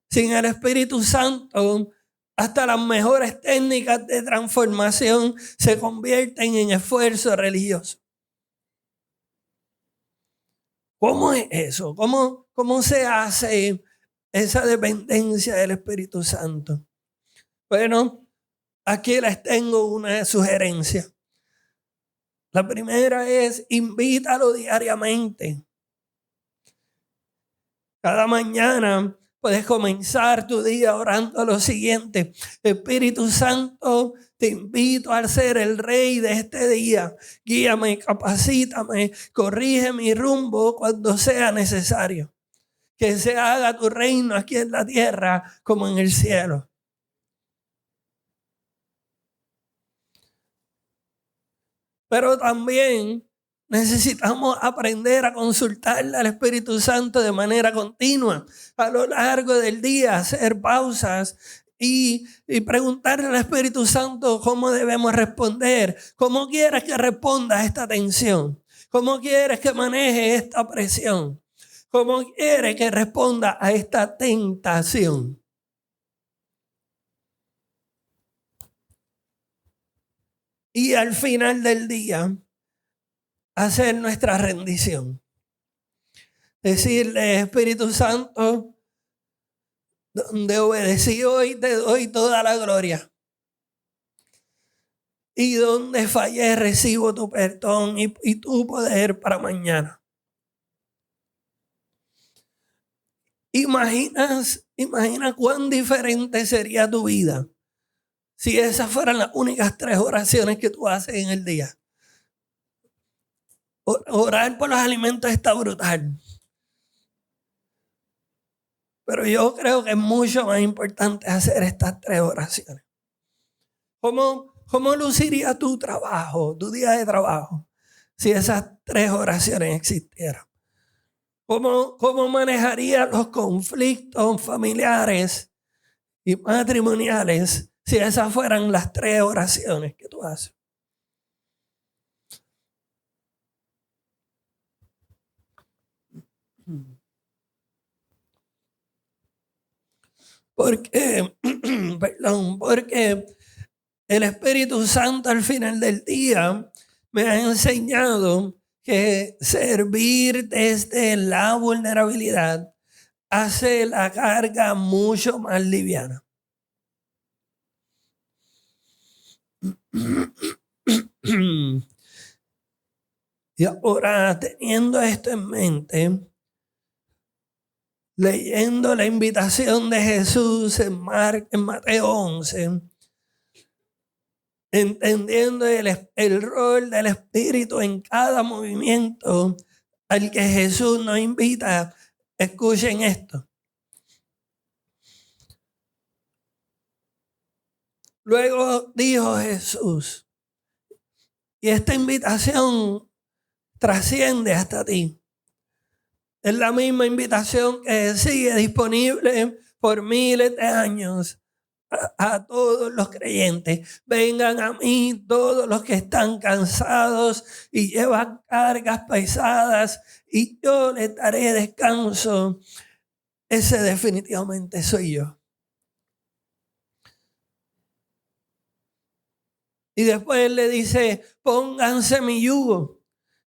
Sin el Espíritu Santo, hasta las mejores técnicas de transformación se convierten en esfuerzo religioso. ¿Cómo es eso? ¿Cómo se hace esa dependencia del Espíritu Santo? Bueno, aquí les tengo una sugerencia. La primera es invítalo diariamente. Cada mañana puedes comenzar tu día orando lo siguiente: Espíritu Santo, te invito a ser el rey de este día. Guíame, capacítame, corrige mi rumbo cuando sea necesario. Que se haga tu reino aquí en la tierra como en el cielo. Pero también necesitamos aprender a consultarle al Espíritu Santo de manera continua a lo largo del día, hacer pausas y preguntarle al Espíritu Santo cómo debemos responder. ¿Cómo quieres que responda a esta tensión? ¿Cómo quieres que maneje esta presión? ¿Cómo quieres que responda a esta tentación? Y al final del día, hacer nuestra rendición. Decirle: Espíritu Santo, donde obedecí hoy te doy toda la gloria. Y donde fallé recibo tu perdón y tu poder para mañana. Imagina cuán diferente sería tu vida si esas fueran las únicas 3 oraciones que tú haces en el día. Orar por los alimentos está brutal. Pero yo creo que es mucho más importante hacer estas 3 oraciones. ¿Cómo luciría tu trabajo, tu día de trabajo, si esas 3 oraciones existieran? ¿Cómo manejarías los conflictos familiares y matrimoniales si esas fueran las 3 oraciones que tú haces? Porque El Espíritu Santo al final del día me ha enseñado que servir desde la vulnerabilidad hace la carga mucho más liviana. Y ahora, teniendo esto en mente, leyendo la invitación de Jesús en Mateo 11, entendiendo el rol del Espíritu en cada movimiento al que Jesús nos invita, escuchen esto. Luego dijo Jesús, y esta invitación trasciende hasta ti. Es la misma invitación que sigue disponible por miles de años a todos los creyentes. Vengan a mí todos los que están cansados y llevan cargas pesadas y yo les daré descanso. Ese definitivamente soy yo. Y después le dice, pónganse mi yugo.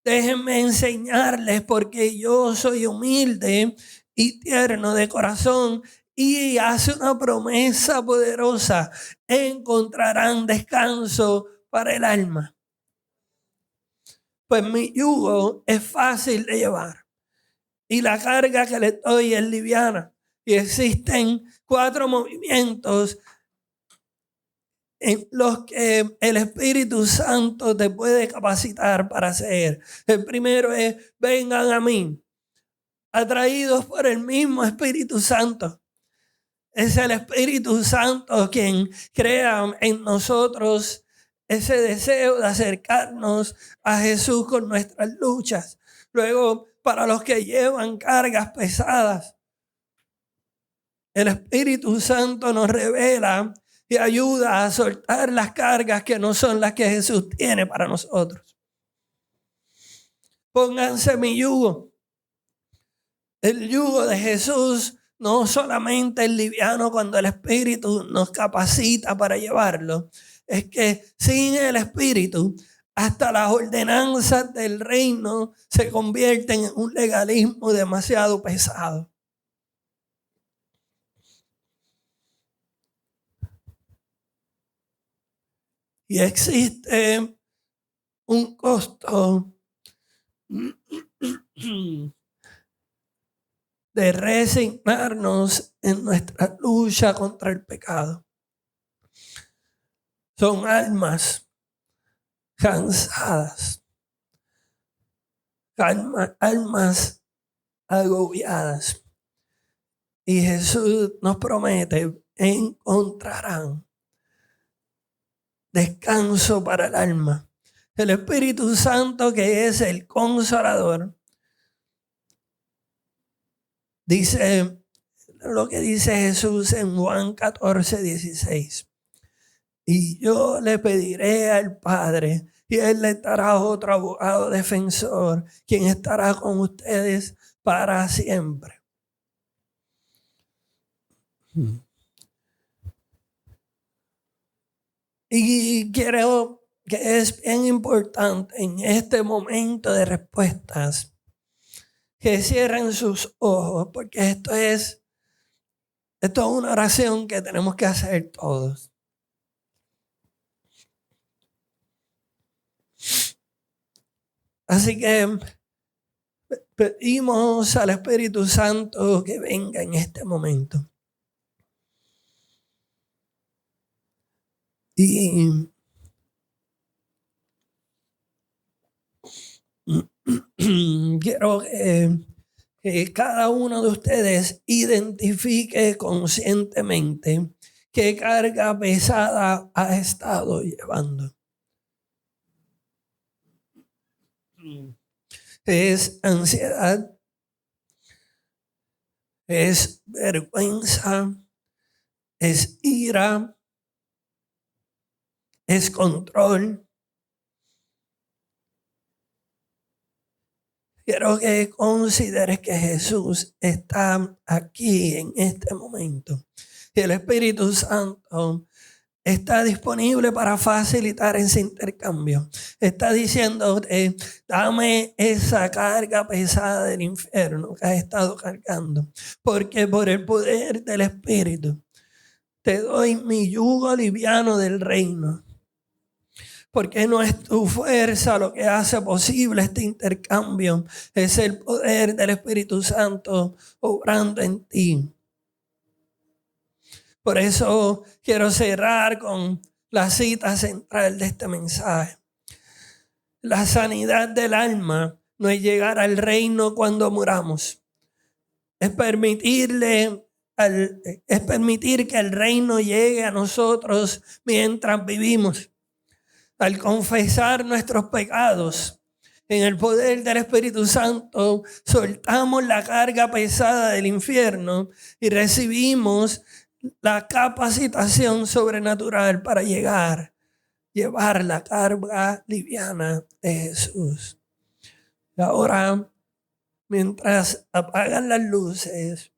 Déjenme enseñarles porque yo soy humilde y tierno de corazón. Y hace una promesa poderosa. Encontrarán descanso para el alma. Pues mi yugo es fácil de llevar. Y la carga que le doy es liviana. Y existen 4 movimientos en los que el Espíritu Santo te puede capacitar para hacer. El primero es, vengan a mí, atraídos por el mismo Espíritu Santo. Es el Espíritu Santo quien crea en nosotros ese deseo de acercarnos a Jesús con nuestras luchas. Luego, para los que llevan cargas pesadas, el Espíritu Santo nos revela y ayuda a soltar las cargas que no son las que Jesús tiene para nosotros. Pónganse mi yugo. El yugo de Jesús no solamente es liviano cuando el Espíritu nos capacita para llevarlo, es que sin el Espíritu, hasta las ordenanzas del reino se convierten en un legalismo demasiado pesado. Y existe un costo de resignarnos en nuestra lucha contra el pecado. Son almas cansadas, almas agobiadas. Y Jesús nos promete, encontrarán descanso para el alma. El Espíritu Santo, que es el Consolador, dice lo que dice Jesús en Juan 14:16. Y yo le pediré al Padre, y Él le dará otro abogado defensor, quien estará con ustedes para siempre. Y creo que es bien importante en este momento de respuestas que cierren sus ojos, porque esto es una oración que tenemos que hacer todos. Así que pedimos al Espíritu Santo que venga en este momento. Y quiero que cada uno de ustedes identifique conscientemente qué carga pesada ha estado llevando. Es ansiedad, es vergüenza, es ira, es control. Quiero que consideres que Jesús está aquí en este momento. Y el Espíritu Santo está disponible para facilitar ese intercambio. Está diciendo, dame esa carga pesada del infierno que has estado cargando, porque por el poder del Espíritu te doy mi yugo liviano del reino. Porque no es tu fuerza lo que hace posible este intercambio, es el poder del Espíritu Santo obrando en ti. Por eso quiero cerrar con la cita central de este mensaje. La sanidad del alma no es llegar al reino cuando muramos. Es permitir que el reino llegue a nosotros mientras vivimos. Al confesar nuestros pecados en el poder del Espíritu Santo, soltamos la carga pesada del infierno y recibimos la capacitación sobrenatural para llevar la carga liviana de Jesús. Y ahora, mientras apagan las luces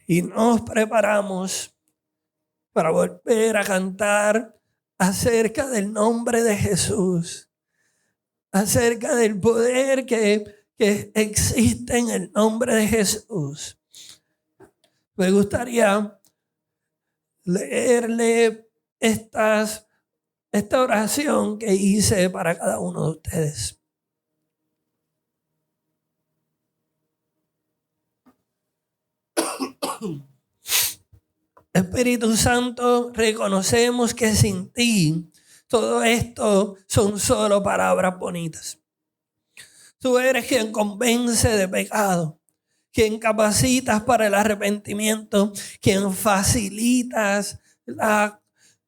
y nos preparamos para volver a cantar acerca del nombre de Jesús, acerca del poder que existe en el nombre de Jesús, me gustaría leerle esta oración que hice para cada uno de ustedes. Espíritu Santo, reconocemos que sin ti todo esto son solo palabras bonitas. Tú eres quien convence de pecado, quien capacitas para el arrepentimiento, quien facilitas la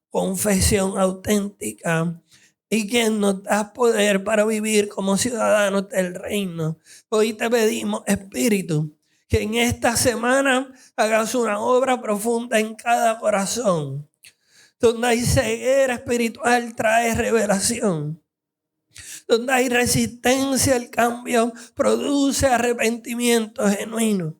confesión auténtica y quien nos da poder para vivir como ciudadanos del reino. Hoy te pedimos, Espíritu, que en esta semana hagas una obra profunda en cada corazón. Donde hay ceguera espiritual, trae revelación. Donde hay resistencia al cambio, produce arrepentimiento genuino.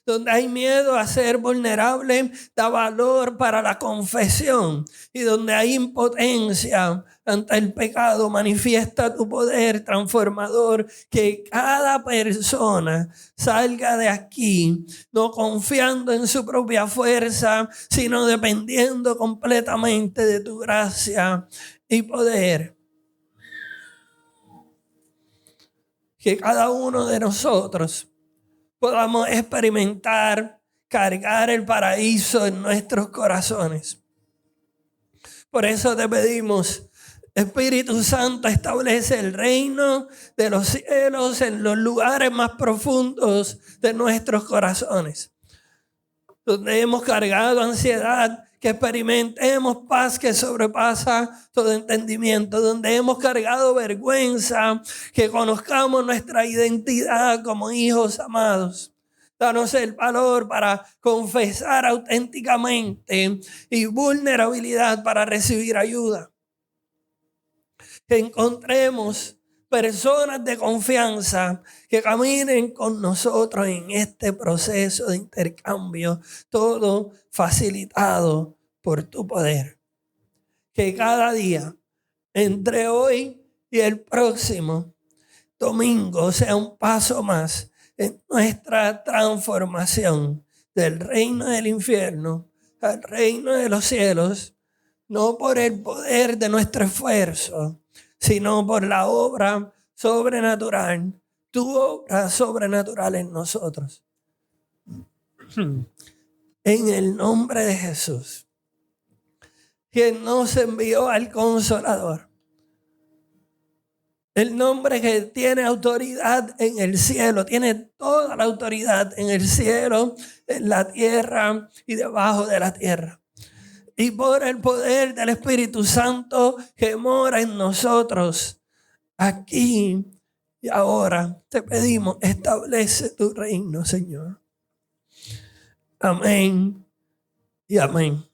Donde hay miedo a ser vulnerable, da valor para la confesión. Y donde hay impotencia ante el pecado, manifiesta tu poder transformador. Que cada persona salga de aquí, no confiando en su propia fuerza, sino dependiendo completamente de tu gracia y poder. Que cada uno de nosotros podamos experimentar, cargar el paraíso en nuestros corazones. Por eso te pedimos, Espíritu Santo, establece el reino de los cielos en los lugares más profundos de nuestros corazones. Donde hemos cargado ansiedad, que experimentemos paz que sobrepasa todo entendimiento. Donde hemos cargado vergüenza, que conozcamos nuestra identidad como hijos amados. Danos el valor para confesar auténticamente y vulnerabilidad para recibir ayuda. Que encontremos personas de confianza que caminen con nosotros en este proceso de intercambio, todo facilitado por tu poder. Que cada día, entre hoy y el próximo domingo, sea un paso más en nuestra transformación del reino del infierno al reino de los cielos, no por el poder de nuestro esfuerzo, sino por la obra sobrenatural, tu obra sobrenatural en nosotros. En el nombre de Jesús, quien nos envió al Consolador. El nombre que tiene autoridad en el cielo, tiene toda la autoridad en el cielo, en la tierra y debajo de la tierra. Y por el poder del Espíritu Santo que mora en nosotros, aquí y ahora, te pedimos, establece tu reino, Señor. Amén y amén.